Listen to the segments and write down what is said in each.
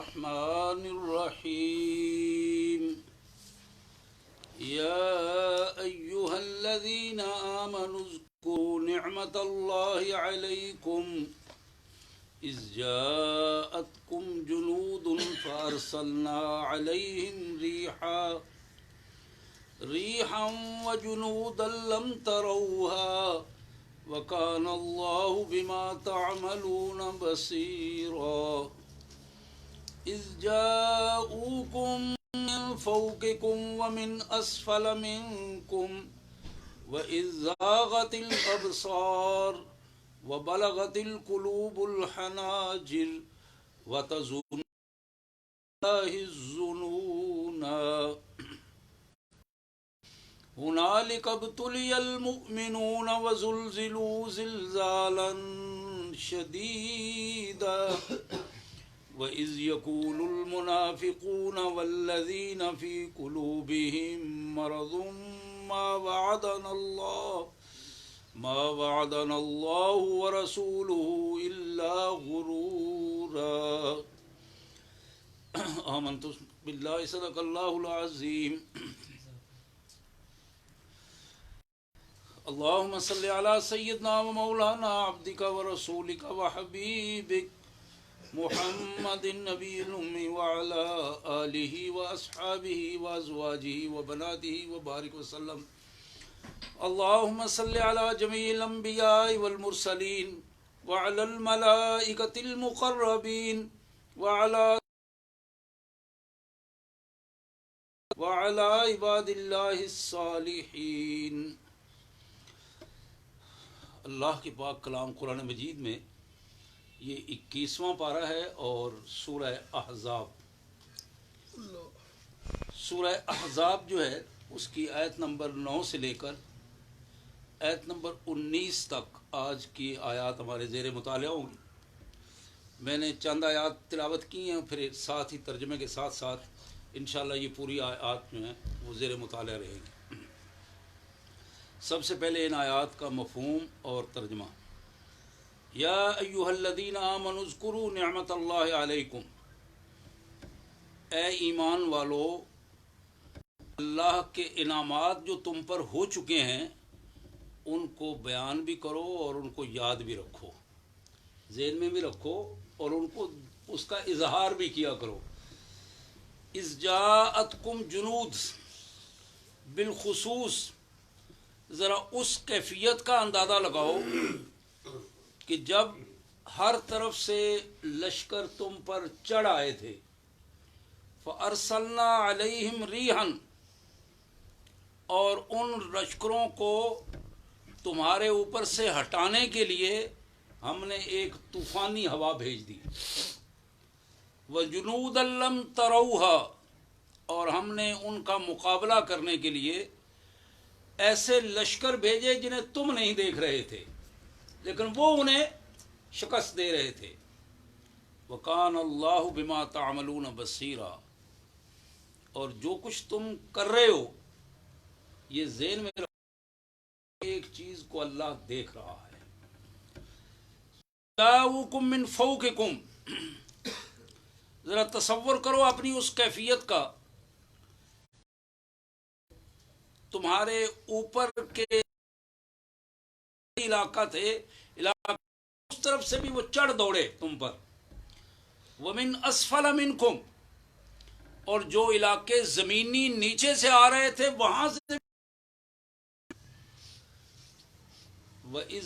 الرحمن الرحيم يا أيها الذين آمنوا اذكروا نعمة الله عليكم إذ جاءتكم جنود فأرسلنا عليهم ريحا وجنودا لم تروها وكان الله بما تعملون بصيرا إذ جاءوكم من فوقكم ومن أسفل منكم وإذ زاغت الأبصار وبلغت القلوب الحناجر وتظنون بالله الظنون هنالك ابتلي المؤمنون وزلزلوا زلزالا شديدا وإذ يقول المنافقون والذين في قلوبهم مرض ما وعدنا الله ورسوله إلا غرورا آمنت بالله صدق الله العظيم اللهم صل على سيدنا ومولانا عبدك ورسولك وحبيبك محمد النبي الأمي وعلى آله وأصحابه وأزواجه وبناته وبارك وسلم اللهم صل على جميع الأنبياء والمرسلين وعلى الملائكة المقربين وعلى عباد الله الصالحين. اللہ کے پاک کلام قرآن مجید میں یہ 21واں پارہ ہے اور سورہ احزاب جو ہے اس کی آیت نمبر 9 سے لے کر آیت نمبر 19 تک آج کی آیات ہمارے زیر مطالعہ ہوں گی. میں نے چند آیات تلاوت کی ہیں، پھر ساتھ ہی ترجمے کے ساتھ ساتھ انشاءاللہ یہ پوری آیات جو ہیں وہ زیر مطالعہ رہے گی. سب سے پہلے ان آیات کا مفہوم اور ترجمہ. یا ایھا الذین آمنوا اذکروا نعمت اللہ علیکم، اے ایمان والو اللہ کے انعامات جو تم پر ہو چکے ہیں ان کو بیان بھی کرو اور ان کو یاد بھی رکھو، ذہن میں بھی رکھو اور ان کو اس کا اظہار بھی کیا کرو. اذ جاءتکم جنود، بالخصوص ذرا اس کیفیت کا اندازہ لگاؤ کہ جب ہر طرف سے لشکر تم پر چڑھ آئے تھے. فَأَرْسَلْنَا عَلَيْهِمْ رِيحًا، اور ان لشکروں کو تمہارے اوپر سے ہٹانے کے لیے ہم نے ایک طوفانی ہوا بھیج دی. وَجُنُودًا لَّمْ تَرَوْهَا، اور ہم نے ان کا مقابلہ کرنے کے لیے ایسے لشکر بھیجے جنہیں تم نہیں دیکھ رہے تھے لیکن وہ انہیں شکست دے رہے تھے. وَكَانَ اللَّهُ بِمَا تَعْمَلُونَ بَصِيرًا، اور جو کچھ تم کر رہے ہو یہ ذہن میں رکھو، ایک چیز کو اللہ دیکھ رہا ہے. جَاءُوكُم مِّن فَوْقِكُمْ، ذرا تصور کرو اپنی اس کیفیت کا، تمہارے اوپر کے علاقہ تھے، اس طرف سے بھی وہ چڑھ دوڑے تم پر. وَمِنْ أَسْفَلَ مِنْكُمْ، اور جو علاقے زمینی نیچے سے آ رہے تھے وہاں سے. وَإِذْ،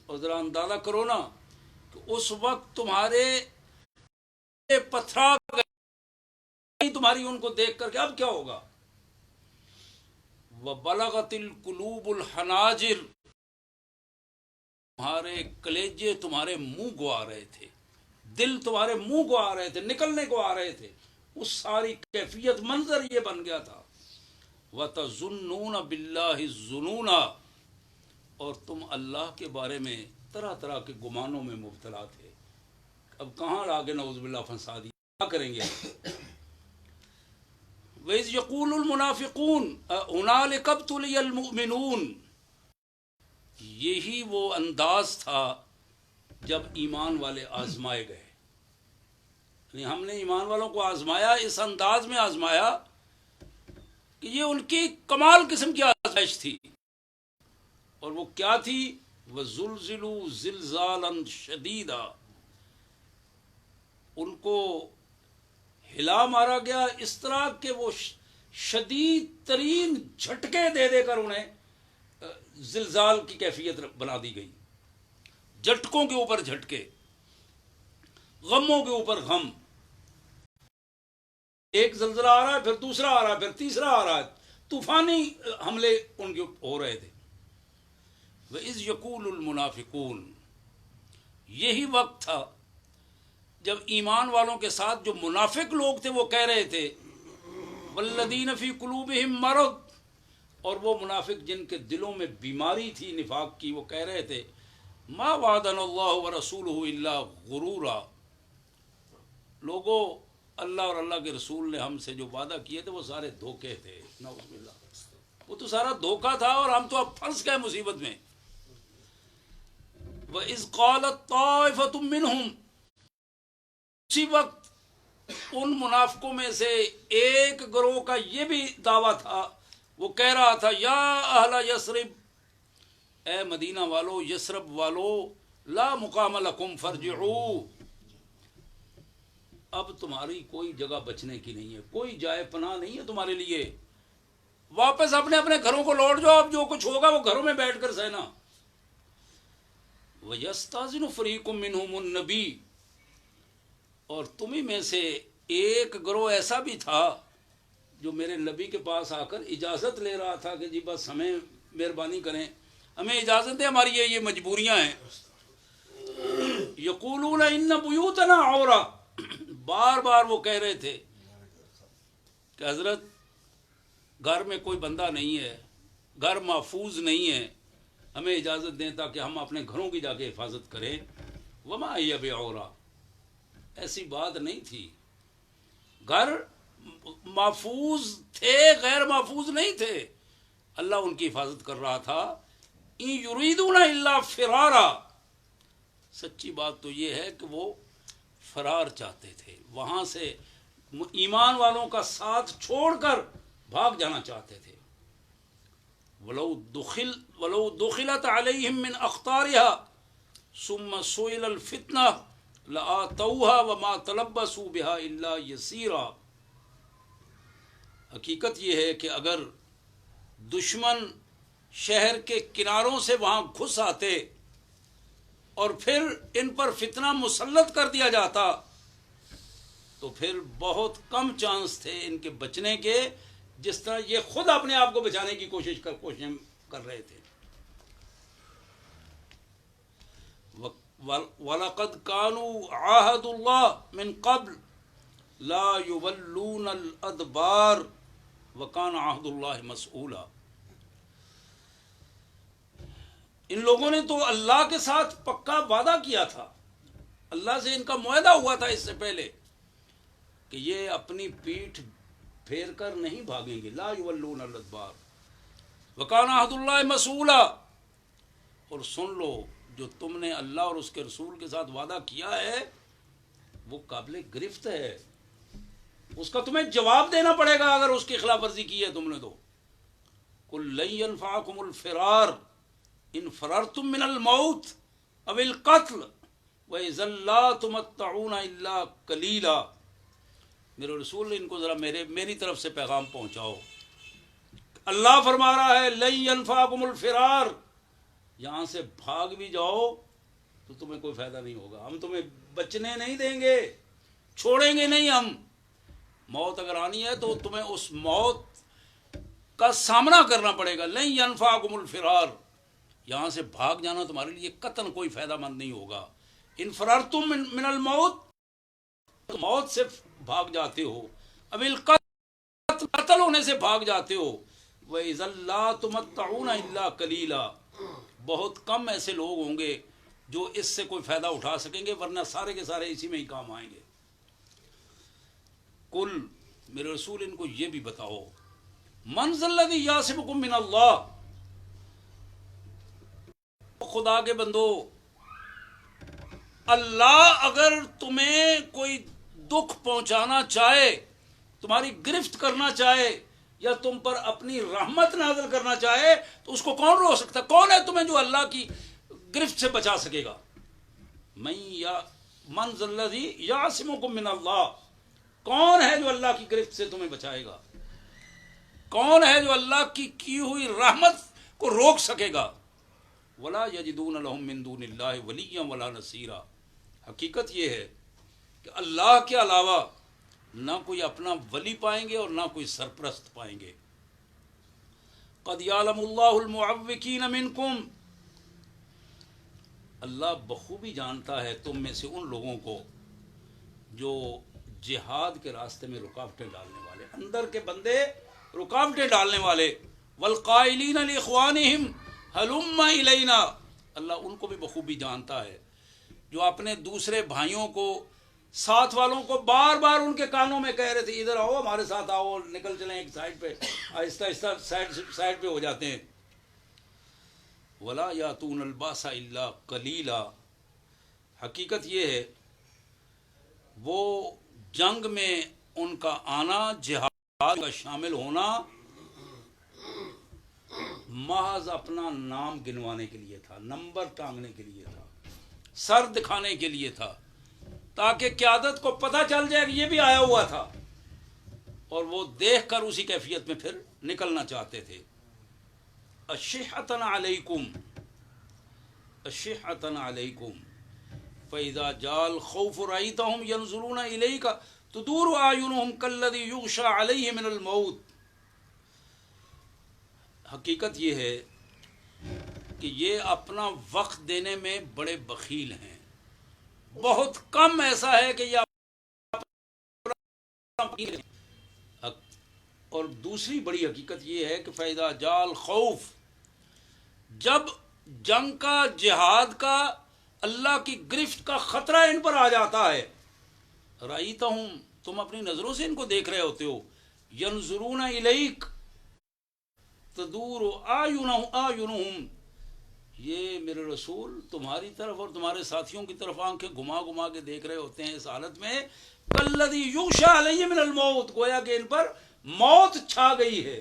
اور ذرا اندازہ کرو نا کہ اس وقت تمہارے پتھرا گئے تمہاری ان کو دیکھ کر کے اب کیا ہوگا. وَبَلَغَتِ الْقُلُوبُ الْحَنَاجِرَ، تمہارے کلیجے تمہارے منہ کو آ رہے تھے، دل تمہارے منہ کو آ رہے تھے، نکلنے کو آ رہے تھے. اس ساری کیفیت منظر یہ بن گیا تھا. وَتَظُنُّونَ بِاللَّهِ الظُّنُونَ، اور تم اللہ کے بارے میں طرح طرح کے گمانوں میں مبتلا تھے. اب کہاں آگے نعوذ باللہ پھنسا دی، کیا کریں گے. وَإِذْ يَقُولُ الْمُنَافِقُونَ هُنَالِكَ ابْتُلِيَ الْمُؤْمِنُونَ، یہی وہ انداز تھا جب ایمان والے آزمائے گئے، یعنی ہم نے ایمان والوں کو آزمایا، اس انداز میں آزمایا کہ یہ ان کی کمال قسم کی آزمائش تھی، اور وہ کیا تھی؟ وَزُلْزِلُوا زِلْزَالًا شَدِيدًا، ان کو ہلا مارا گیا اس طرح کہ وہ شدید ترین جھٹکے دے دے کر انہیں زلزال کی کیفیت بنا دی گئی، جھٹکوں کے اوپر جھٹکے، غموں کے اوپر غم، ایک زلزلہ آ رہا ہے، پھر دوسرا آ رہا ہے، پھر تیسرا آ رہا ہے، طوفانی حملے ان کے ہو رہے تھے۔ وَإِذْ يَقُولُ الْمُنَافِقُونَ، یہی وقت تھا جب ایمان والوں کے ساتھ جو منافق لوگ تھے وہ کہہ رہے تھے وَالَّذِينَ فِي قُلُوبِهِم مَرَضٌ، اور وہ منافق جن کے دلوں میں بیماری تھی نفاق کی، وہ کہہ رہے تھے مَا وَعَدَنَا اللَّهُ وَرَسُولُهُ إِلَّا غُرُورًا، لوگوں اللہ اور اللہ کے رسول نے ہم سے جو وعدہ کیے تھے وہ سارے دھوکے تھے، نعوذ باللہ، وہ تو سارا دھوکا تھا اور ہم تو اب پھنس گئے مصیبت میں۔ وَإِذْ قَالَتْ طَائِفَةٌ مِّنْهُمْ، اسی وقت ان منافقوں میں سے ایک گروہ کا یہ بھی دعویٰ تھا، وہ کہہ رہا تھا یا اہل یثرب، اے مدینہ والو، یثرب والو، لا مقام لکم فرجعوا، اب تمہاری کوئی جگہ بچنے کی نہیں ہے، کوئی جائے پناہ نہیں ہے تمہارے لیے، واپس اپنے اپنے گھروں کو لوٹ جاؤ، اب جو کچھ ہوگا وہ گھروں میں بیٹھ کر سہنا۔ وَيَسْتَأْذِنُ فَرِيقٌ مِّنْهُمُ النَّبِيَّ، اور تمہیں میں سے ایک گروہ ایسا بھی تھا جو میرے نبی کے پاس آ کر اجازت لے رہا تھا کہ جی بس ہمیں مہربانی کریں، ہمیں اجازت دیں، ہماری یہ مجبوریاں ہیں۔ یقولون ان بیوتنا عورہ، بار بار وہ کہہ رہے تھے کہ حضرت گھر میں کوئی بندہ نہیں ہے، گھر محفوظ نہیں ہے، ہمیں اجازت دیں تاکہ ہم اپنے گھروں کی جا کے حفاظت کریں۔ وما ہی بعورہ، ایسی بات نہیں تھی، گھر محفوظ تھے، غیر محفوظ نہیں تھے، اللہ ان کی حفاظت کر رہا تھا۔ ان یریدون الا فرارا، سچی بات تو یہ ہے کہ وہ فرار چاہتے تھے، وہاں سے ایمان والوں کا ساتھ چھوڑ کر بھاگ جانا چاہتے تھے۔ ولو دخلت علیہم من اخطارها ثم سئل الفتنہ لآتوها وما تلبسوا بها الا یسیرا، حقیقت یہ ہے کہ اگر دشمن شہر کے کناروں سے وہاں گھس آتے اور پھر ان پر فتنہ مسلط کر دیا جاتا تو پھر بہت کم چانس تھے ان کے بچنے کے، جس طرح یہ خود اپنے آپ کو بچانے کی کوشش کر رہے تھے۔ وَلَقَدْ كَانُوا عَاهَدُوا اللَّهِ مِنْ قَبْلِ لَا يُوَلُّونَ الْأَدْبَارَ وَكَانَ عَهْدُ اللَّهِ مَسْئُولًا، ان لوگوں نے تو اللہ کے ساتھ پکا وعدہ کیا تھا، اللہ سے ان کا معاہدہ ہوا تھا اس سے پہلے کہ یہ اپنی پیٹھ پھیر کر نہیں بھاگیں گے، لا یولون الادبار وکان عہد اللہ مسئولا، اور سن لو جو تم نے اللہ اور اس کے رسول کے ساتھ وعدہ کیا ہے وہ قابل گرفت ہے، اس کا تمہیں جواب دینا پڑے گا اگر اس کی خلاف ورزی کی ہے تم نے تو۔ قل لن ينفعكم الفرار ان فررتم من الموت او القتل واذا لا تمتعون الا قليلا، میرے رسول ان کو ذرا میری طرف سے پیغام پہنچاؤ، اللہ فرما رہا ہے لن ينفعكم الفرار، یہاں سے بھاگ بھی جاؤ تو تمہیں کوئی فائدہ نہیں ہوگا، ہم تمہیں بچنے نہیں دیں گے، چھوڑیں گے نہیں ہم، موت اگر آنی ہے تو تمہیں اس موت کا سامنا کرنا پڑے گا۔ لن ينفعكم الفرار، یہاں سے بھاگ جانا تمہارے لیے قطعاً کوئی فائدہ مند نہیں ہوگا۔ ان فررتم من الموت، موت سے بھاگ جاتے ہو، اب القتل، قتل ہونے سے بھاگ جاتے ہو، وَإِذَا لَا تُمَتَّعُونَ إِلَّا قَلِيلًا، بہت کم ایسے لوگ ہوں گے جو اس سے کوئی فائدہ اٹھا سکیں گے، ورنہ سارے کے سارے اسی میں ہی کام آئیں گے۔ کل، میرے رسول ان کو یہ بھی بتاؤ، من ذا الذی یعصمکم من اللہ، خدا کے بندو اللہ اگر تمہیں کوئی دکھ پہنچانا چاہے، تمہاری گرفت کرنا چاہے، یا تم پر اپنی رحمت نازل کرنا چاہے، تو اس کو کون روک سکتا؟ کون ہے تمہیں جو اللہ کی گرفت سے بچا سکے گا؟ من ذا الذی یعصمکم من اللہ، کون ہے جو اللہ کی گرفت سے تمہیں بچائے گا؟ کون ہے جو اللہ کی ہوئی رحمت کو روک سکے گا؟ ولا یجدون لهم من دون اللہ ولیا ولا نصیرا، حقیقت یہ ہے کہ اللہ کے علاوہ نہ کوئی اپنا ولی پائیں گے اور نہ کوئی سرپرست پائیں گے۔ قد یعلم اللہ المعوقین منکم، اللہ بخوبی جانتا ہے تم میں سے ان لوگوں کو جو جہاد کے راستے میں رکاوٹیں ڈالنے والے، اندر کے بندے رکاوٹیں ڈالنے والے، والقائلین لاخوانہم ہلم الینا، اللہ ان کو بھی بخوبی جانتا ہے جو اپنے دوسرے بھائیوں کو، ساتھ والوں کو بار بار ان کے کانوں میں کہہ رہے تھے ادھر آؤ ہمارے ساتھ آؤ، نکل چلیں ایک سائڈ پہ، آہستہ آہستہ سائڈ پہ ہو جاتے ہیں۔ ولا یاتون الباس الا قلیلا، حقیقت یہ ہے وہ جنگ میں ان کا آنا، جہاد کا شامل ہونا محض اپنا نام گنوانے کے لیے تھا، نمبر ٹانگنے کے لیے تھا، سر دکھانے کے لیے تھا، تاکہ قیادت کو پتہ چل جائے کہ یہ بھی آیا ہوا تھا، اور وہ دیکھ کر اسی کیفیت میں پھر نکلنا چاہتے تھے۔ اشحۃ علیکم، اشحۃ علیکم فاذا جاء الخوف رأيتهم ينظرون اليك تدور اعینهم كالذي يغشى عليه من الموت، حقیقت یہ ہے کہ یہ اپنا وقت دینے میں بڑے بخیل ہیں، بہت کم ایسا ہے کہ یہ، اور دوسری بڑی حقیقت یہ ہے کہ فیضا جال خوف، جب جنگ کا، جہاد کا، اللہ کی گرفت کا خطرہ ان پر آ جاتا ہے، رأیتہم، تم اپنی نظروں سے ان کو دیکھ رہے ہوتے ہو، ینظرون الیک تدور اعینہم، یہ میرے رسول تمہاری طرف اور تمہارے ساتھیوں کی طرف آنکھیں گھما گھما کے دیکھ رہے ہوتے ہیں اس حالت میں کالذی یغشی علیہ من الموت، گویا کہ ان پر موت چھا گئی ہے،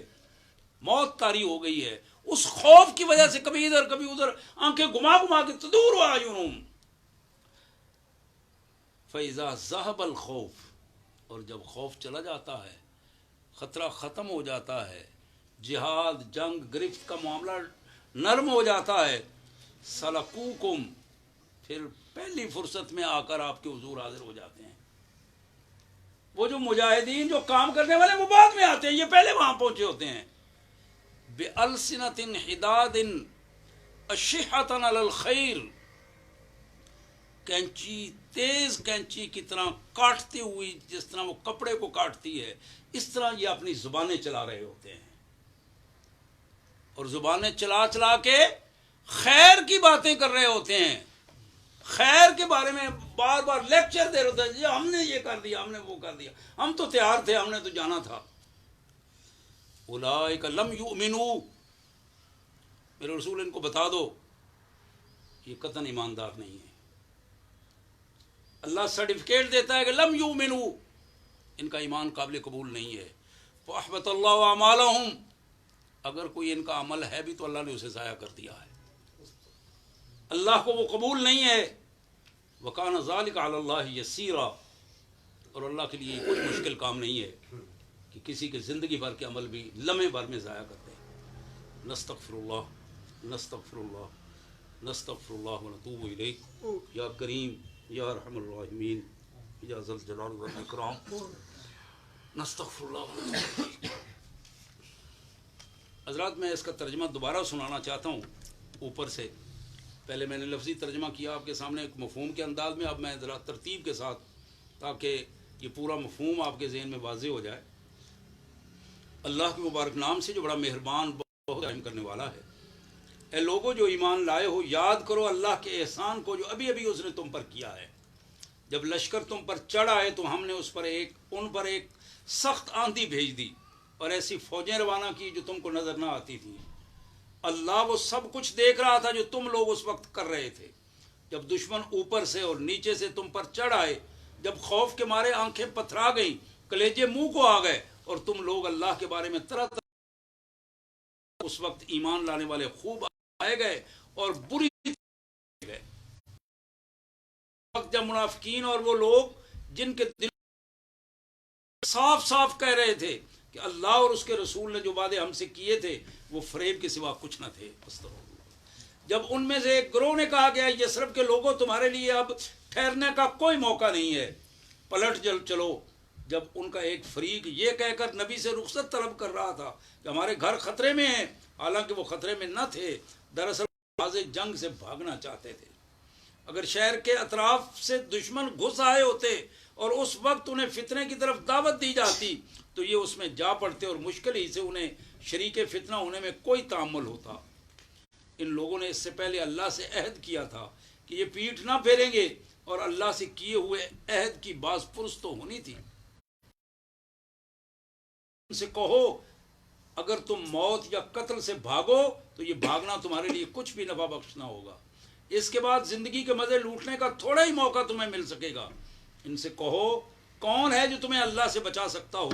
موت طاری ہو گئی ہے، اس خوف کی وجہ سے کبھی ادھر کبھی ادھر آنکھیں گھما گھما کے تدور اعینہم فاذا ذهب الخوف، اور جب خوف چلا جاتا ہے، خطرہ ختم ہو جاتا ہے، جہاد، جنگ، گرفت کا معاملہ نرم ہو جاتا ہے، سلکوکم، پھر پہلی فرصت میں آ کر آپ کے حضور حاضر ہو جاتے ہیں۔ وہ جو مجاہدین جو کام کرنے والے وہ بعد میں آتے ہیں، یہ پہلے وہاں پہنچے ہوتے ہیں۔ بِأَلْسِنَةٍ حِدَادٍ أَشِحَّةً عَلَى الْخَيْرِ، کینچی، تیز کینچی کی طرح کاٹتی ہوئی، جس طرح وہ کپڑے کو کاٹتی ہے، اس طرح یہ اپنی زبانیں چلا رہے ہوتے ہیں، اور زبانیں چلا چلا کے خیر کی باتیں کر رہے ہوتے ہیں، خیر کے بارے میں بار بار لیکچر دے رہے ہوتے ہیں، جی ہم نے یہ کر دیا، ہم نے وہ کر دیا، ہم تو تیار تھے، ہم نے تو جانا تھا۔ اولئک لم یؤمنوا، میرے رسول ان کو بتا دو یہ قطعاً ایماندار نہیں ہے۔ اللہ سرٹیفکیٹ دیتا ہے کہ لم یؤمنوا، ان کا ایمان قابل قبول نہیں ہے۔ فاحبط اللہ اعمالہم، اگر کوئی ان کا عمل ہے بھی تو اللہ نے اسے ضائع کر دیا ہے، اللہ کو وہ قبول نہیں ہے۔ وکان ذلک علی اللہ یسیرا، اور اللہ کے لیے کوئی مشکل کام نہیں ہے کہ کسی کے زندگی بھر کے عمل بھی لمحے بھر میں ضائع کر دے۔ نستغفر اللہ، نستغفر اللہ، نستغفر اللہ ونتوب الیہ، یا کریم، یا ارحم الراحمین، یا ذا الجلال والاکرام، نستغفر اللہ ونتوب الیہ۔ حضرات میں اس کا ترجمہ دوبارہ سنانا چاہتا ہوں اوپر سے، پہلے میں نے لفظی ترجمہ کیا آپ کے سامنے ایک مفہوم کے انداز میں، اب میں ذرا ترتیب کے ساتھ، تاکہ یہ پورا مفہوم آپ کے ذہن میں واضح ہو جائے۔ اللہ کے مبارک نام سے جو بڑا مہربان، بہت رحم کرنے والا ہے۔ اے لوگوں جو ایمان لائے ہو، یاد کرو اللہ کے احسان کو جو ابھی ابھی اس نے تم پر کیا ہے۔ جب لشکر تم پر چڑھ آئے تو ہم نے ان پر ایک سخت آندھی بھیج دی اور ایسی فوجیں روانہ کی جو تم کو نظر نہ آتی تھیں۔ اللہ وہ سب کچھ دیکھ رہا تھا جو تم لوگ اس وقت کر رہے تھے۔ جب دشمن اوپر سے اور نیچے سے تم پر چڑھ آئے، جب خوف کے مارے آنکھیں پتھرا گئیں، کلیجے منہ کو آ گئے، اور تم لوگ اللہ کے بارے میں طرح طرح، اس وقت ایمان لانے والے خوب آئے گئے اور بری گئے۔ جب منافقین اور وہ لوگ جن کے دل صاف صاف کہہ رہے تھے کہ اللہ اور اس کے رسول نے جو وعدے ہم سے کیے تھے وہ فریب کے سوا کچھ نہ تھے، جب ان میں سے ایک گروہ نے کہا گیا یثرب کے لوگوں تمہارے لیے اب ٹھہرنے کا کوئی موقع نہیں ہے، پلٹ چلو، جب ان کا ایک فریق یہ کہہ کر نبی سے رخصت طلب کر رہا تھا کہ ہمارے گھر خطرے میں ہیں، حالانکہ وہ خطرے میں نہ تھے، دراصل واضح جنگ سے بھاگنا چاہتے تھے۔ اگر شہر کے اطراف سے دشمن گھس آئے ہوتے اور اس وقت انہیں فتنے کی طرف دعوت دی جاتی تو یہ اس میں جا پڑتے اور مشکل ہی سے انہیں شریک فتنہ ہونے میں کوئی تعامل ہوتا۔ ان لوگوں نے اس سے پہلے اللہ سے عہد کیا تھا کہ یہ پیٹھ نہ پھیریں گے، اور اللہ سے کیے ہوئے عہد کی باز پرس تو ہونی تھی۔ ان سے کہو اگر تم موت یا قتل سے بھاگو تو یہ بھاگنا تمہارے لیے کچھ بھی نفع بخش نہ ہوگا، اس کے بعد زندگی کے مزے لوٹنے کا تھوڑا ہی موقع تمہیں مل سکے گا۔ ان سے کہو کون ہے جو تمہیں اللہ سے بچا سکتا ہو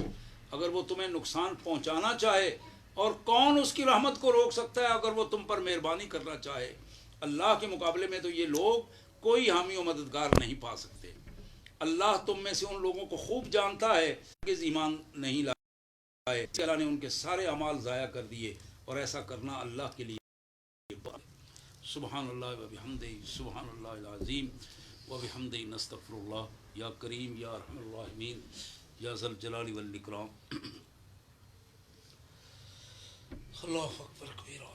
اگر وہ تمہیں نقصان پہنچانا چاہے، اور کون اس کی رحمت کو روک سکتا ہے اگر وہ تم پر مہربانی کرنا چاہے۔ اللہ کے مقابلے میں تو یہ لوگ کوئی حامی و مددگار نہیں پا سکتے۔ اللہ تم میں سے ان لوگوں کو خوب جانتا ہے کہ ایمان نہیں لائے، اللہ نے ان کے سارے اعمال ضائع کر دیے، اور ایسا کرنا اللہ کے لیے سبحان اللہ و بحمدہ، سبحان اللہ العظیم و بحمدہ، نستغفر اللہ، یا کریم یا ارحم الراحمین یا ذی الجلال والاکرام۔ اللہ اکبر کبیرہ۔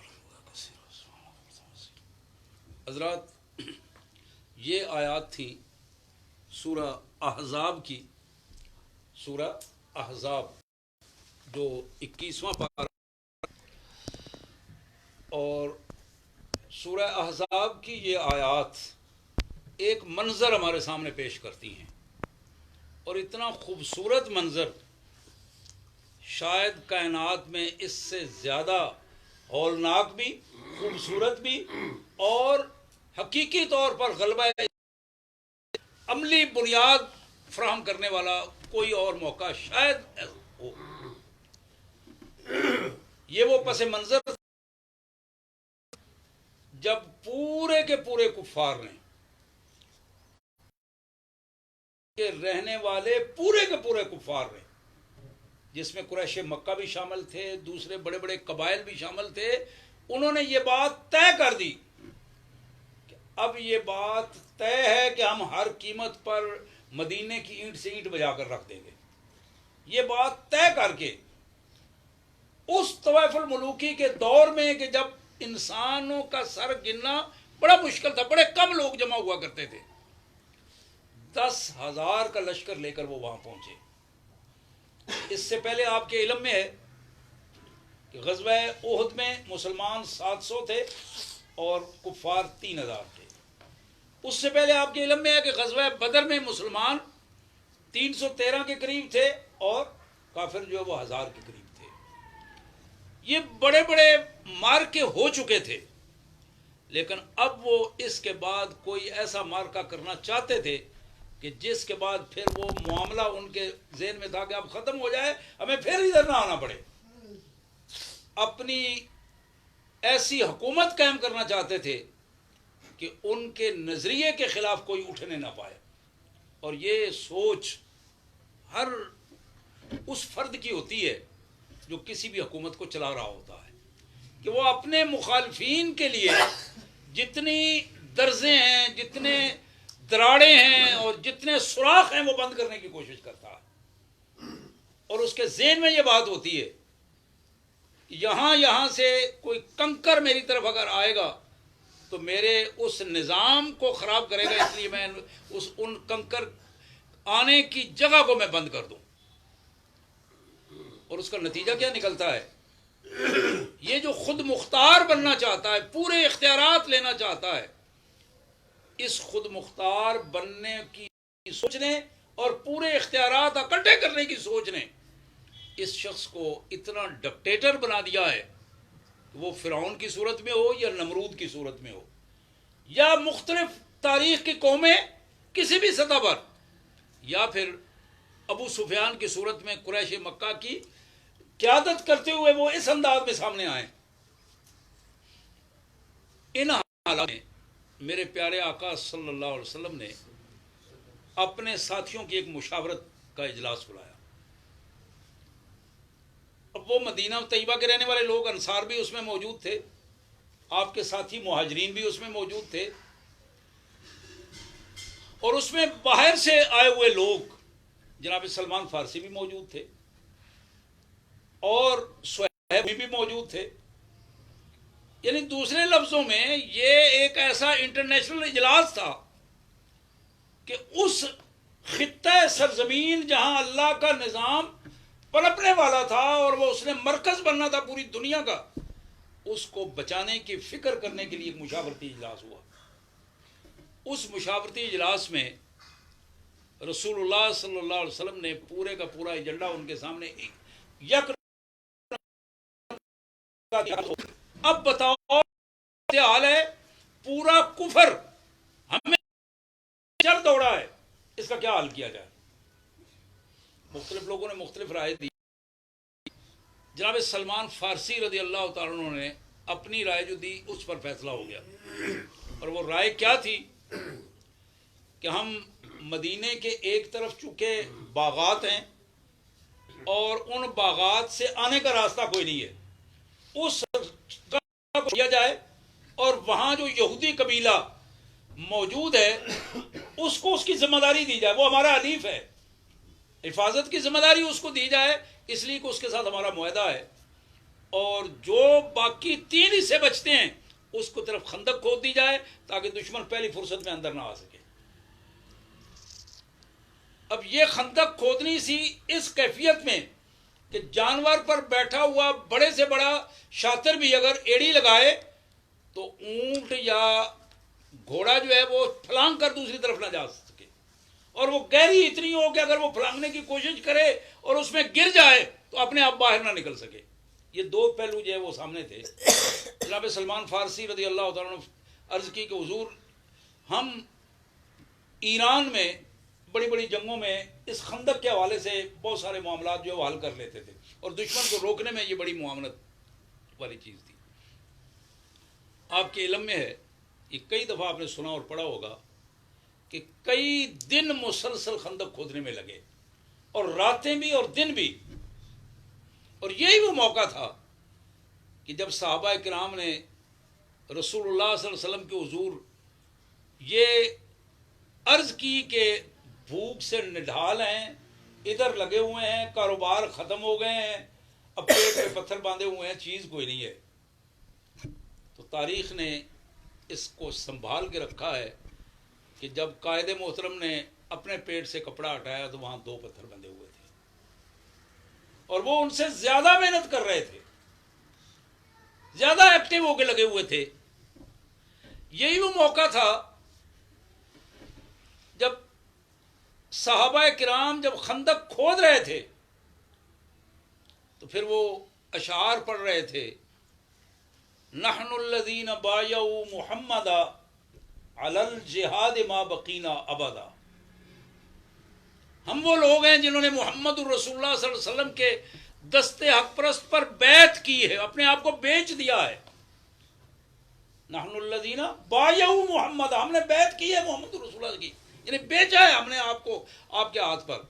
حضرات، یہ آیات تھی سورہ احزاب کی، سورہ احزاب جو 21واں پارہ، اور سورہ احزاب کی یہ آیات ایک منظر ہمارے سامنے پیش کرتی ہیں، اور اتنا خوبصورت منظر شاید کائنات میں اس سے زیادہ ہولناک بھی، خوبصورت بھی، اور حقیقی طور پر غلبہ عملی بنیاد فراہم کرنے والا کوئی اور موقع شاید ہو۔ یہ وہ پس منظر جب پورے کے پورے کفار نے، کہ رہنے والے پورے کے پورے کفار نے، جس میں قریش مکہ بھی شامل تھے، دوسرے بڑے بڑے قبائل بھی شامل تھے، انہوں نے یہ بات طے کر دی کہ اب یہ بات طے ہے کہ ہم ہر قیمت پر مدینے کی اینٹ سے اینٹ بجا کر رکھ دیں گے۔ یہ بات طے کر کے اس طوائف الملوکی کے دور میں کہ جب انسانوں کا سر گننا بڑا مشکل تھا، بڑے کم لوگ جمع ہوا کرتے تھے، 10,000 کا لشکر لے کر وہ وہاں پہنچے۔ اس سے پہلے آپ کے علم میں ہے کہ غزوہ احد میں مسلمان 700 تھے اور کفار 3,000 تھے۔ اس سے پہلے آپ کے علم میں ہے کہ غزوہ بدر میں مسلمان 313 کے قریب تھے اور کافر جو ہے وہ 1000 کے قریب تھے۔ یہ بڑے بڑے مارکے ہو چکے تھے، لیکن اب وہ اس کے بعد کوئی ایسا مارکہ کرنا چاہتے تھے کہ جس کے بعد پھر وہ معاملہ ان کے ذہن میں تھا کہ اب ختم ہو جائے، ہمیں پھر ادھر نہ آنا پڑے۔ اپنی ایسی حکومت قائم کرنا چاہتے تھے کہ ان کے نظریے کے خلاف کوئی اٹھنے نہ پائے، اور یہ سوچ ہر اس فرد کی ہوتی ہے جو کسی بھی حکومت کو چلا رہا ہوتا ہے، کہ وہ اپنے مخالفین کے لیے جتنی درزیں ہیں، جتنے دراڑیں ہیں اور جتنے سوراخ ہیں وہ بند کرنے کی کوشش کرتا ہے، اور اس کے ذہن میں یہ بات ہوتی ہے کہ یہاں سے کوئی کنکر میری طرف اگر آئے گا تو میرے اس نظام کو خراب کرے گا، اس لیے میں ان کنکر آنے کی جگہ کو میں بند کر دوں۔ اور اس کا نتیجہ کیا نکلتا ہے؟ یہ جو خود مختار بننا چاہتا ہے، پورے اختیارات لینا چاہتا ہے، اس خود مختار بننے کی سوچ نے اور پورے اختیارات اکٹھے کرنے کی سوچ نے اس شخص کو اتنا ڈکٹیٹر بنا دیا ہے کہ وہ فرعون کی صورت میں ہو یا نمرود کی صورت میں ہو یا مختلف تاریخ کی قومیں کسی بھی سطح پر، یا پھر ابو سفیان کی صورت میں قریش مکہ کی قیادت کرتے ہوئے وہ اس انداز میں سامنے آئے. ان حالات میں میرے پیارے آقا صلی اللہ علیہ وسلم نے اپنے ساتھیوں کی ایک مشاورت کا اجلاس بلایا. اب وہ مدینہ طیبہ کے رہنے والے لوگ انصار بھی اس میں موجود تھے، آپ کے ساتھی مہاجرین بھی اس میں موجود تھے، اور اس میں باہر سے آئے ہوئے لوگ جناب سلمان فارسی بھی موجود تھے اور صہیب بھی موجود تھے. یعنی دوسرے لفظوں میں یہ ایک ایسا انٹرنیشنل اجلاس تھا کہ اس خطہ سرزمین جہاں اللہ کا نظام پنپنے والا تھا اور وہ اس نے مرکز بننا تھا پوری دنیا کا، اس کو بچانے کی فکر کرنے کے لیے ایک مشاورتی اجلاس ہوا. اس مشاورتی اجلاس میں رسول اللہ صلی اللہ علیہ وسلم نے پورے کا پورا ایجنڈا ان کے سامنے یک. اب بتاؤ کیا حال ہے، پورا کفر ہمیں چل دوڑا ہے، اس کا کیا حل کیا جائے؟ مختلف لوگوں نے مختلف رائے دی. جناب سلمان فارسی رضی اللہ تعالیٰ عنہ نے اپنی رائے جو دی اس پر فیصلہ ہو گیا، اور وہ رائے کیا تھی کہ ہم مدینے کے ایک طرف چونکہ باغات ہیں اور ان باغات سے آنے کا راستہ کوئی نہیں ہے، اس کا کیا جائے، اور وہاں جو یہودی قبیلہ موجود ہے اس کو اس کی ذمہ داری دی جائے، وہ ہمارا حلیف ہے، حفاظت کی ذمہ داری اس کو دی جائے، اس لیے کہ اس کے ساتھ ہمارا معاہدہ ہے. اور جو باقی 3 حصے بچتے ہیں اس کو طرف خندق کھود دی جائے تاکہ دشمن پہلی فرصت میں اندر نہ آ سکے. اب یہ خندق کھودنی سی اس کیفیت میں کہ جانور پر بیٹھا ہوا بڑے سے بڑا شاطر بھی اگر ایڑی لگائے تو اونٹ یا گھوڑا جو ہے وہ پھلانگ کر دوسری طرف نہ جا سکے، اور وہ گہری اتنی ہو کہ اگر وہ پھلانگنے کی کوشش کرے اور اس میں گر جائے تو اپنے آپ باہر نہ نکل سکے. یہ 2 پہلو جو ہے وہ سامنے تھے. جناب سلمان فارسی رضی اللہ تعالیٰ عنہ عرض کی کہ حضور ہم ایران میں بڑی بڑی جنگوں میں اس خندق کے حوالے سے بہت سارے معاملات جو ہے وہ حل کر لیتے تھے، اور دشمن کو روکنے میں یہ بڑی معاونت والی چیز تھی. آپ کے علم میں ہے، یہ کئی دفعہ آپ نے سنا اور پڑھا ہوگا کہ کئی دن مسلسل خندق کھودنے میں لگے، اور راتیں بھی اور دن بھی. اور یہی وہ موقع تھا کہ جب صحابہ کرام نے رسول اللہ صلی اللہ علیہ وسلم کے حضور یہ عرض کی کہ بھوک سے نڈھال ہیں، ادھر لگے ہوئے ہیں، کاروبار ختم ہو گئے ہیں، اب پیٹ پہ پتھر باندھے ہوئے ہیں، چیز کوئی نہیں ہے. تو تاریخ نے اس کو سنبھال کے رکھا ہے کہ جب قائد محترم نے اپنے پیٹ سے کپڑا ہٹایا تو وہاں 2 پتھر بندھے ہوئے تھے، اور وہ ان سے زیادہ محنت کر رہے تھے، زیادہ ایکٹیو ہو کے لگے ہوئے تھے. یہی وہ موقع تھا جب صحابہ کرام جب خندق کھود رہے تھے تو پھر وہ اشعار پڑھ رہے تھے، نحن الذین بایعوا محمدا علی الجہاد ما بقینا ابدا. ہم وہ لوگ ہیں جنہوں نے محمد الرسول اللہ صلی اللہ علیہ وسلم کے دستے حق پرست پر بیعت کی ہے، اپنے آپ کو بیچ دیا ہے. نحن الذین بایعوا محمد، ہم نے بیعت کی ہے محمد الرسول اللہ کی، یعنی بیچا ہے ہم نے آپ کو آپ کے ہاتھ پر.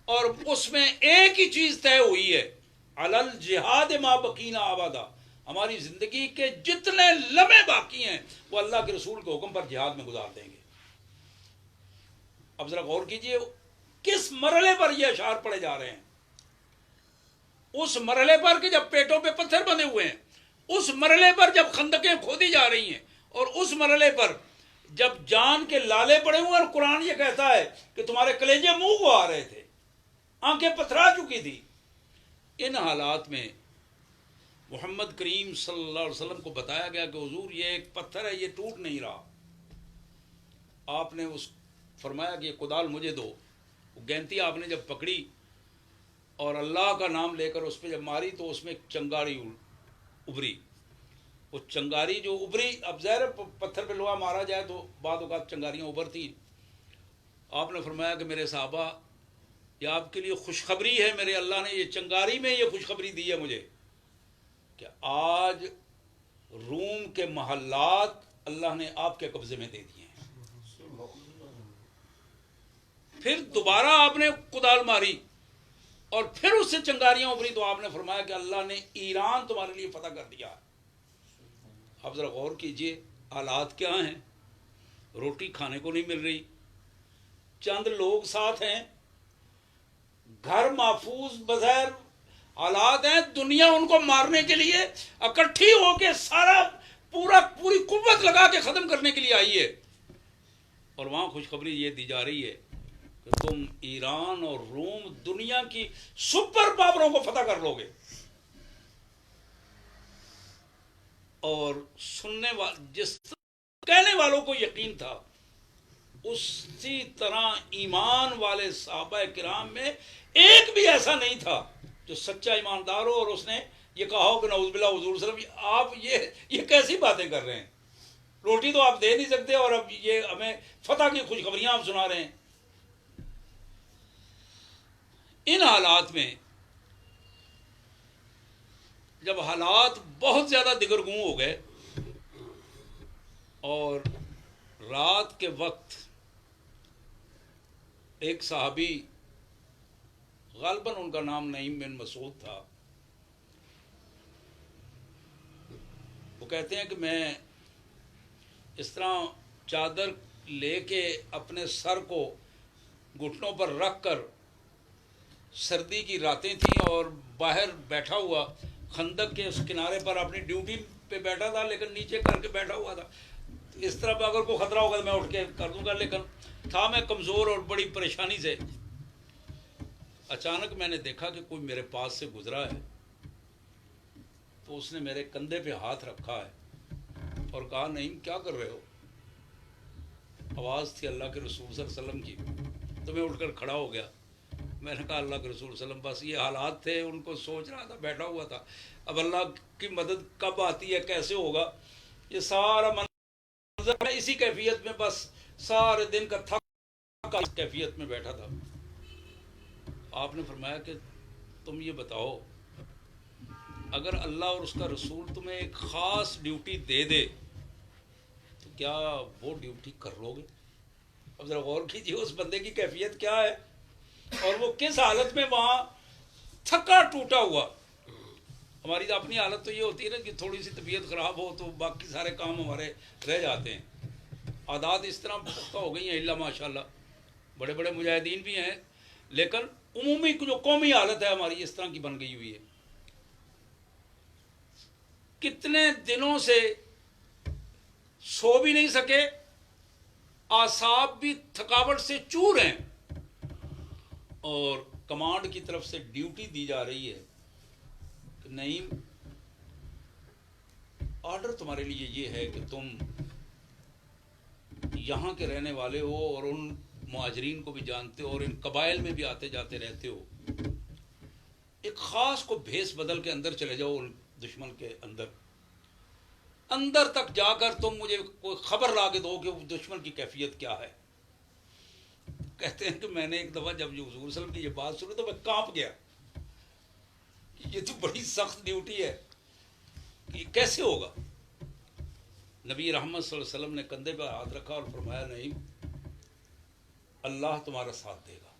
اور اس میں ایک ہی چیز طے ہوئی ہے، علی الجہاد ما بقینا ابدا، ہماری زندگی کے جتنے لمحے باقی ہیں وہ اللہ کے رسول کے حکم پر جہاد میں گزار دیں گے. اب ذرا غور کیجئے کس مرحلے پر یہ اشعار پڑھے جا رہے ہیں. اس مرحلے پر کہ جب پیٹوں پہ پتھر بندھے ہوئے ہیں، اس مرحلے پر جب خندقیں کھودی جا رہی ہیں، اور اس مرحلے پر جب جان کے لالے پڑے ہوئے اور قرآن یہ کہتا ہے کہ تمہارے کلیجے منہ کو آ رہے تھے، آنکھیں پتھرا چکی تھی. ان حالات میں محمد کریم صلی اللہ علیہ وسلم کو بتایا گیا کہ حضور یہ ایک پتھر ہے، یہ ٹوٹ نہیں رہا. آپ نے اس فرمایا کہ یہ کدال مجھے دو. گینتی آپ نے جب پکڑی اور اللہ کا نام لے کر اس پہ جب ماری تو اس میں چنگاڑی ابھری. وہ چنگاری جو ابری، اب ظاہر پتھر پہ لوہا مارا جائے تو بعض اوقات چنگاریاں ابھرتی. آپ نے فرمایا کہ میرے صحابہ یہ آپ کے لیے خوشخبری ہے، میرے اللہ نے یہ چنگاری میں یہ خوشخبری دی ہے مجھے کہ آج روم کے محلات اللہ نے آپ کے قبضے میں دے دیے ہیں. پھر دوبارہ آپ نے کدال ماری اور پھر اس سے چنگاریاں ابری تو آپ نے فرمایا کہ اللہ نے ایران تمہارے لیے فتح کر دیا. اب ذرا غور کیجئے حالات کیا ہیں. روٹی کھانے کو نہیں مل رہی، چند لوگ ساتھ ہیں، گھر محفوظ بظاہر حالات ہیں، دنیا ان کو مارنے کے لیے اکٹھی ہو کے سارا پوری قوت لگا کے ختم کرنے کے لیے آئی ہے. اور وہاں خوشخبری یہ دی جا رہی ہے کہ تم ایران اور روم دنیا کی سپر پاوروں کو فتح کر لو گے. اور سننے جس کہنے والوں کو یقین تھا اسی طرح ایمان والے صحابہ کرام میں ایک بھی ایسا نہیں تھا جو سچا ایماندار ہو اور اس نے یہ کہا ہو کہ نعوذ باللہ حضور صلی اللہ علیہ وسلم آپ یہ کیسی باتیں کر رہے ہیں، روٹی تو آپ دے نہیں سکتے اور اب یہ ہمیں فتح کی خوشخبریاں آپ سنا رہے ہیں. ان حالات میں جب حالات بہت زیادہ دگرگوں ہو گئے اور رات کے وقت ایک صحابی، غالباً ان کا نام نعیم بن مسعود تھا، وہ کہتے ہیں کہ میں اس طرح چادر لے کے اپنے سر کو گھٹنوں پر رکھ کر، سردی کی راتیں تھیں اور باہر بیٹھا ہوا خندق کے اس کنارے پر اپنی ڈیوٹی پہ بیٹھا تھا لیکن نیچے کر کے بیٹھا ہوا تھا. اس طرح پہ اگر کوئی خطرہ ہوگا تو میں اٹھ کے کر دوں گا، لیکن تھا میں کمزور اور بڑی پریشانی سے. اچانک میں نے دیکھا کہ کوئی میرے پاس سے گزرا ہے تو اس نے میرے کندھے پہ ہاتھ رکھا ہے اور کہا نعیم کیا کر رہے ہو؟ آواز تھی اللہ کے رسول صلی اللہ علیہ وسلم کی. تو میں اٹھ کر کھڑا ہو گیا. میں نے کہا اللہ کے رسول صلی اللہ علیہ وسلم بس یہ حالات تھے، ان کو سوچ رہا تھا، بیٹھا ہوا تھا. اب اللہ کی مدد کب آتی ہے، کیسے ہوگا، یہ سارا منظر میں اسی کیفیت میں بس سارے دن کا تھک اس کیفیت میں بیٹھا تھا. آپ نے فرمایا کہ تم یہ بتاؤ اگر اللہ اور اس کا رسول تمہیں ایک خاص ڈیوٹی دے دے تو کیا وہ ڈیوٹی کر لو گے؟ اب ذرا غور کیجیے اس بندے کی کیفیت کیا ہے اور وہ کس حالت میں وہاں تھکا ٹوٹا ہوا. ہماری اپنی حالت تو یہ ہوتی ہے نا کہ تھوڑی سی طبیعت خراب ہو تو باقی سارے کام ہمارے رہ جاتے ہیں. عادات اس طرح پختہ ہو گئی ہیں اللہ ماشاء اللہ، بڑے بڑے مجاہدین بھی ہیں لیکن عمومی جو قومی حالت ہے ہماری اس طرح کی بن گئی ہوئی ہے. کتنے دنوں سے سو بھی نہیں سکے، اعصاب بھی تھکاوٹ سے چور ہیں اور کمانڈ کی طرف سے ڈیوٹی دی جا رہی ہے کہ نعیم آرڈر تمہارے لیے یہ ہے کہ تم یہاں کے رہنے والے ہو اور ان مہاجرین کو بھی جانتے ہو اور ان قبائل میں بھی آتے جاتے رہتے ہو، ایک خاص کو بھیس بدل کے اندر چلے جاؤ ان دشمن کے اندر تک جا کر تم مجھے کوئی خبر لا کے دو کہ دشمن کی کیفیت کیا ہے. کہتے ہیں کہ میں نے ایک دفعہ جب حضور صلی اللہ علیہ وسلم کی یہ بات سنی تو میں کانپ گیا کہ یہ تو بڑی سخت ڈیوٹی ہے، یہ کیسے ہوگا. نبی رحمت صلی اللہ علیہ وسلم نے کندھے پہ ہاتھ رکھا اور فرمایا نہیں، اللہ تمہارا ساتھ دے گا.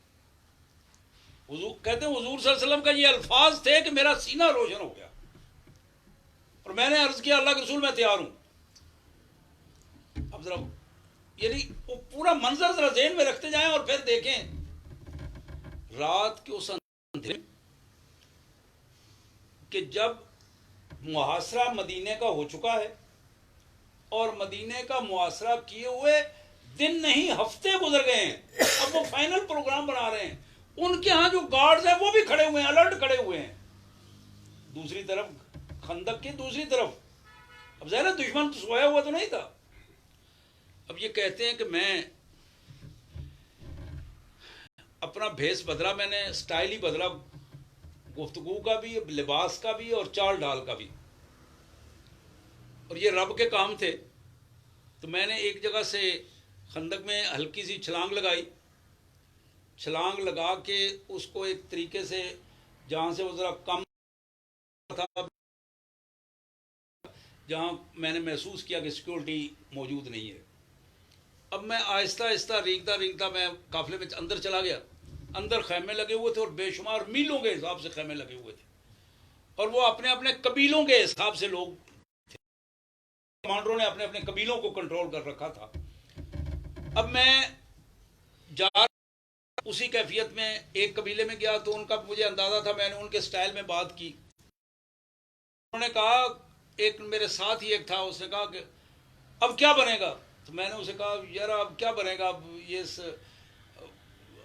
حضور کہتے ہیں حضور صلی اللہ علیہ وسلم کا یہ الفاظ تھے کہ میرا سینہ روشن ہو گیا اور میں نے عرض کیا اللہ کے رسول میں تیار ہوں. اب ذرا یعنی وہ پورا منظر ذرا ذہن میں رکھتے جائیں اور پھر دیکھیں رات کے اس اندھیرے کہ جب محاصرہ مدینے کا ہو چکا ہے اور مدینے کا محاصرہ کیے ہوئے دن نہیں ہفتے گزر گئے ہیں، اب وہ فائنل پروگرام بنا رہے ہیں. ان کے ہاں جو گارڈز ہیں وہ بھی کھڑے ہوئے ہیں، الرٹ کھڑے ہوئے ہیں. دوسری طرف خندق کی دوسری طرف اب ظاہر دشمن تو سویا ہوا تو نہیں تھا. اب یہ کہتے ہیں کہ میں اپنا بھیس بدلا، میں نے سٹائل ہی بدلا، گفتگو کا بھی، لباس کا بھی اور چال ڈال کا بھی. اور یہ رب کے کام تھے. تو میں نے ایک جگہ سے خندق میں ہلکی سی چھلانگ لگائی. چھلانگ لگا کے اس کو ایک طریقے سے جہاں سے وہ ذرا کم تھا، جہاں میں نے محسوس کیا کہ سیکورٹی موجود نہیں ہے. اب میں آہستہ آہستہ رینگتا میں قافلے میں اندر چلا گیا. اندر خیمے لگے ہوئے تھے اور بے شمار میلوں کے حساب سے خیمے لگے ہوئے تھے، اور وہ اپنے اپنے قبیلوں کے حساب سے لوگ تھے. کمانڈروں نے اپنے اپنے قبیلوں کو کنٹرول کر رکھا تھا. اب میں جا اسی کیفیت میں ایک قبیلے میں گیا تو ان کا مجھے اندازہ تھا. میں نے ان کے سٹائل میں بات کی. انہوں نے کہا، ایک میرے ساتھ ہی ایک تھا، اس نے کہا کہ اب کیا بنے گا؟ تو میں نے اسے کہا یار اب کیا بنے گا، اب یہ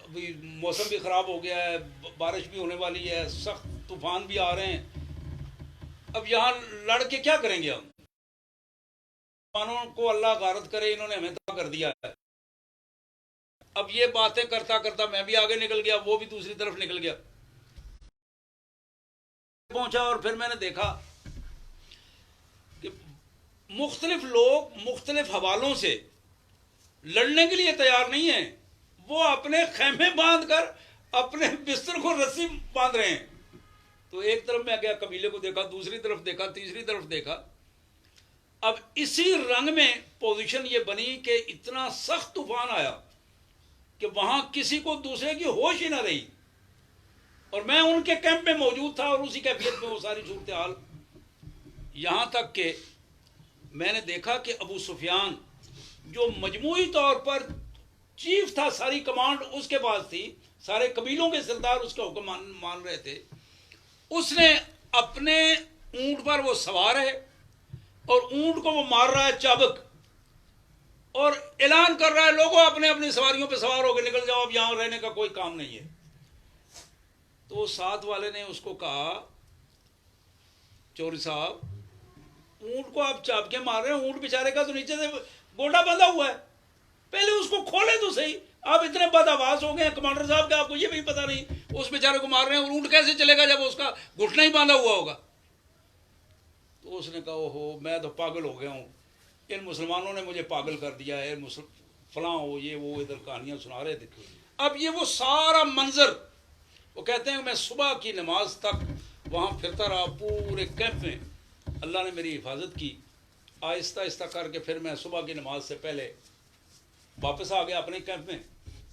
ابھی موسم بھی خراب ہو گیا ہے، بارش بھی ہونے والی ہے، سخت طوفان بھی آ رہے ہیں، اب یہاں لڑ کے کیا کریں گے ہم؟ مسلمانوں کو اللہ غارت کرے، انہوں نے ہمیں تباہ کر دیا ہے. اب یہ باتیں کرتا کرتا میں بھی آگے نکل گیا، وہ بھی دوسری طرف نکل گیا. پہنچا اور پھر میں نے دیکھا کہ مختلف لوگ مختلف حوالوں سے لڑنے کے لیے تیار نہیں ہیں. وہ اپنے خیمے باندھ کر اپنے بستر کو رسی باندھ رہے ہیں. تو ایک طرف میں گیا، قبیلے کو دیکھا، دوسری طرف دیکھا، تیسری طرف دیکھا. اب اسی رنگ میں پوزیشن یہ بنی کہ اتنا سخت طوفان آیا کہ وہاں کسی کو دوسرے کی ہوش ہی نہ رہی. اور میں ان کے کیمپ میں موجود تھا، اور اسی کیفیت میں وہ ساری صورتحال. یہاں تک کہ میں نے دیکھا کہ ابو سفیان جو مجموعی طور پر چیف تھا، ساری کمانڈ اس کے پاس تھی، سارے قبیلوں کے سردار اس کا حکم مان رہے تھے. اس نے اپنے اونٹ پر وہ سوار ہے اور اونٹ کو وہ مار رہا ہے چابک، اور اعلان کر رہا ہے لوگوں اپنے اپنی سواریوں پہ سوار ہو کے نکل جاؤ، اب یہاں رہنے کا کوئی کام نہیں ہے. تو ساتھ والے نے اس کو کہا، چوری صاحب اونٹ کو آپ چابکے مار رہے ہیں، اونٹ بیچارے کا تو نیچے سے گوڈا بندھا ہوا ہے، پہلے اس کو کھولے تو صحیح. آپ اتنے بد آواز ہو گئے ہیں کمانڈر صاحب کہ آپ کو یہ بھی پتہ نہیں اس بیچارے کو مار رہے ہیں، اور اونٹ کیسے چلے گا جب اس کا گھٹنا ہی باندھا ہوا ہوگا. تو اس نے کہا اوہو میں تو پاگل ہو گیا ہوں، ان مسلمانوں نے مجھے پاگل کر دیا ہے، فلاں ہو یہ وہ ادھر کہانیاں سنا رہے تھے. اب یہ وہ سارا منظر، وہ کہتے ہیں کہ میں صبح کی نماز تک وہاں پھرتا رہا پورے کیمپ میں. اللہ نے میری حفاظت کی. آہستہ آہستہ کر کے پھر میں صبح کی نماز سے پہلے واپس آ گیا اپنے کیمپ میں،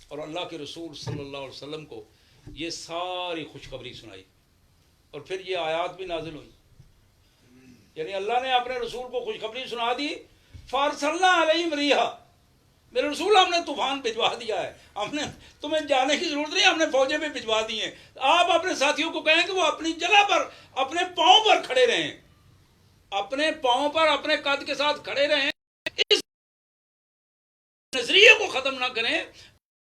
اور اللہ کے رسول صلی اللہ علیہ وسلم کو یہ ساری خوشخبری سنائی. اور پھر یہ آیات بھی نازل ہوئی، یعنی اللہ نے اپنے رسول کو خوشخبری سنا دی. فارسلنا علیہم ریحا، میرے رسول ہم نے طوفان بھجوا دیا ہے، ہم نے تمہیں جانے کی ضرورت نہیں، ہم نے فوجیں بھی بھجوا دی ہیں. آپ اپنے ساتھیوں کو کہیں کہ وہ اپنی جگہ پر اپنے پاؤں پر کھڑے رہیں، اپنے پاؤں پر اپنے قد کے ساتھ کھڑے رہیں، اس نظریے کو ختم نہ کریں.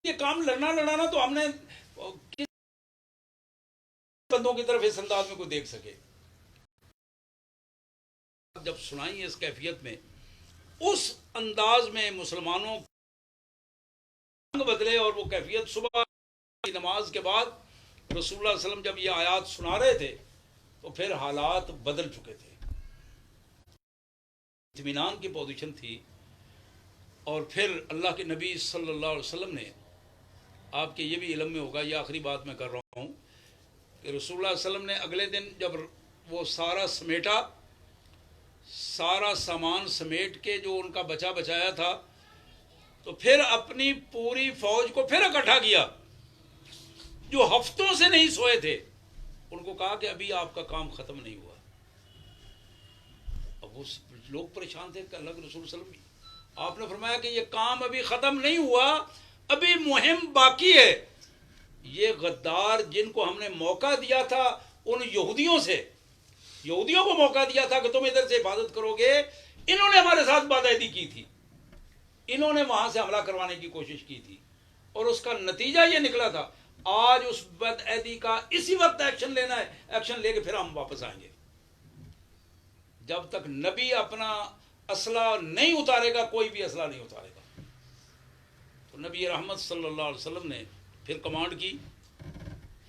یہ کام لڑنا تو ہم نے کس بندوں کی طرف اس انداز میں کوئی دیکھ سکے. جب سنائی اس کیفیت میں، اس انداز میں مسلمانوں بدلے، اور وہ کیفیت صبح کی نماز کے بعد رسول اللہ علیہ وسلم جب یہ آیات سنا رہے تھے تو پھر حالات بدل چکے تھے. اطمینان کی پوزیشن تھی. اور پھر اللہ کے نبی صلی اللہ علیہ وسلم نے، آپ کے یہ بھی علم میں ہوگا، یہ آخری بات میں کر رہا ہوں، کہ رسول اللہ علیہ وسلم نے اگلے دن جب وہ سارا سمیٹا، سارا سامان سمیٹ کے جو ان کا بچا بچایا تھا، تو پھر اپنی پوری فوج کو پھر اکٹھا کیا جو ہفتوں سے نہیں سوئے تھے. ان کو کہا کہ ابھی آپ کا کام ختم نہیں ہوا. اب وہ لوگ پریشان تھے کہ اللہ کے رسول صلی اللہ علیہ وسلم، آپ نے فرمایا کہ یہ کام ابھی ختم نہیں ہوا، ابھی مہم باقی ہے. یہ غدار جن کو ہم نے موقع دیا تھا، ان یہودیوں کو موقع دیا تھا کہ تم ادھر سے حفاظت کرو گے، انہوں نے ہمارے ساتھ بدعہدی کی تھی، انہوں نے وہاں سے حملہ کروانے کی کوشش کی تھی، اور اس کا نتیجہ یہ نکلا تھا. آج اس بدعہدی کا اسی وقت ایکشن لینا ہے، ایکشن لے کے پھر ہم واپس آئیں گے. جب تک نبی اپنا اسلحہ نہیں اتارے گا، کوئی بھی اسلحہ نہیں اتارے گا. تو نبی رحمت صلی اللہ علیہ وسلم نے پھر کمانڈ کی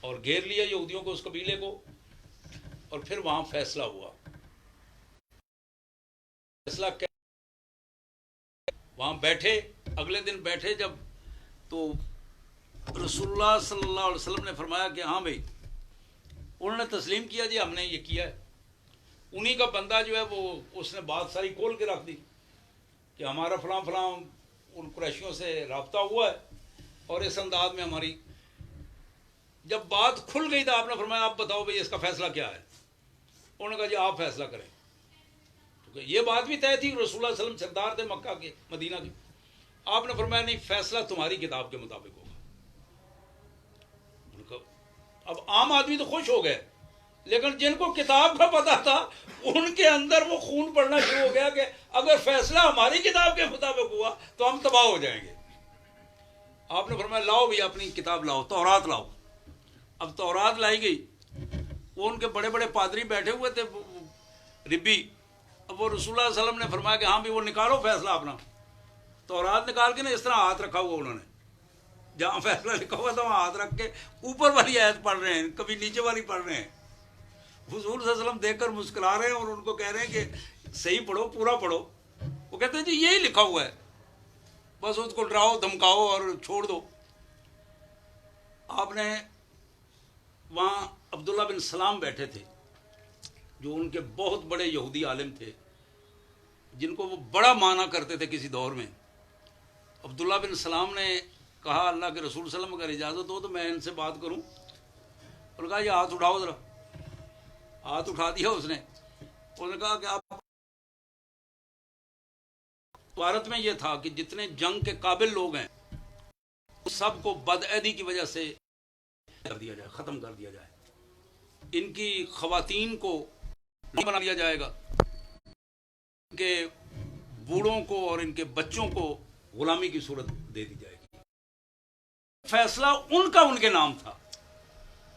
اور گھیر لیا یہودیوں کو، اس قبیلے کو، اور پھر وہاں فیصلہ ہوا. فیصلہ وہاں بیٹھے، اگلے دن بیٹھے جب، تو رسول اللہ صلی اللہ علیہ وسلم نے فرمایا کہ ہاں بھائی، انہوں نے تسلیم کیا جی ہم نے یہ کیا ہے. انہی کا بندہ جو ہے وہ اس نے بات ساری کھول کے رکھ دی کہ ہمارا فلاں فلاں ان قریشیوں سے رابطہ ہوا ہے اور اس انداز میں ہماری. جب بات کھل گئی تو آپ نے فرمایا آپ بتاؤ بھائی اس کا فیصلہ کیا ہے. انہوں نے کہا جی آپ فیصلہ کریں. کیونکہ یہ بات بھی طے تھی، رسول اللہ صلی اللہ علیہ وسلم سردار تھے مکہ کے، مدینہ کے. آپ نے فرمایا نہیں، فیصلہ تمہاری کتاب کے مطابق ہوگا. اب عام آدمی تو خوش ہو گئے، لیکن جن کو کتاب کا پتا تھا ان کے اندر وہ خون پڑنا شروع ہو گیا کہ اگر فیصلہ ہماری کتاب کے مطابق ہوا تو ہم تباہ ہو جائیں گے. آپ نے فرمایا لاؤ بھی اپنی کتاب لاؤ، تورات لاؤ. اب تورات لائی گئی. وہ ان کے بڑے بڑے پادری بیٹھے ہوئے تھے ربی. اب وہ رسول اللہ صلی اللہ علیہ وسلم نے فرمایا کہ ہاں بھی وہ نکالو فیصلہ اپنا. تورات نکال کے نا اس طرح ہاتھ رکھا ہوا انہوں نے، جہاں فیصلہ لکھا ہوا تھا وہاں ہاتھ رکھ کے اوپر والی آیت پڑھ رہے ہیں، کبھی نیچے والی پڑھ رہے ہیں. حضور صلی اللہ علیہ وسلم دیکھ کر مسکرا رہے ہیں اور ان کو کہہ رہے ہیں کہ صحیح پڑھو، پورا پڑھو. وہ کہتے ہیں جی یہی لکھا ہوا ہے، بس اس کو ڈراؤ دھمکاؤ اور چھوڑ دو. آپ نے وہاں عبداللہ بن سلام بیٹھے تھے جو ان کے بہت بڑے یہودی عالم تھے جن کو وہ بڑا مانا کرتے تھے کسی دور میں. عبداللہ بن سلام نے کہا اللہ کے رسول صلی اللہ علیہ وسلم اگر اجازت ہو تو میں ان سے بات کروں. اور کہا یہ ہاتھ اٹھاؤ ذرا. ہاتھ اٹھا دیا اس نے. انہوں نے کہا کہ آپ، عبارت میں یہ تھا کہ جتنے جنگ کے قابل لوگ ہیں سب کو بدعہدی کی وجہ سے کر دیا جائے، ختم کر دیا جائے. ان کی خواتین کو بنا دیا جائے گا، ان کے بوڑھوں کو اور ان کے بچوں کو غلامی کی صورت دے دی جائے گی. فیصلہ ان کا ان کے نام تھا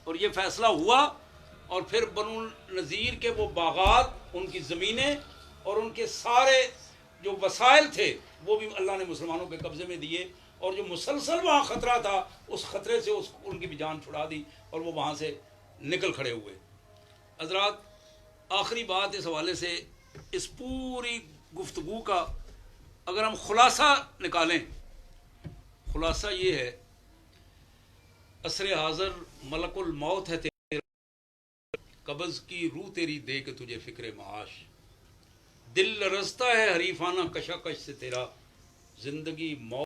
اور یہ فیصلہ ہوا. اور پھر بنو نذیر کے وہ باغات، ان کی زمینیں اور ان کے سارے جو وسائل تھے وہ بھی اللہ نے مسلمانوں کے قبضے میں دیے. اور جو مسلسل وہاں خطرہ تھا اس خطرے سے ان کی بھی جان چھڑا دی اور وہ وہاں سے نکل کھڑے ہوئے. حضرات، آخری بات اس حوالے سے، اس پوری گفتگو کا اگر ہم خلاصہ نکالیں، خلاصہ یہ ہے، عصر حاضر ملک الموت ہے، قبض کی روح تیری دے کے تجھے فکر معاش. دل لرزتا ہے حریفانہ کشاکش سے تیرا، زندگی موت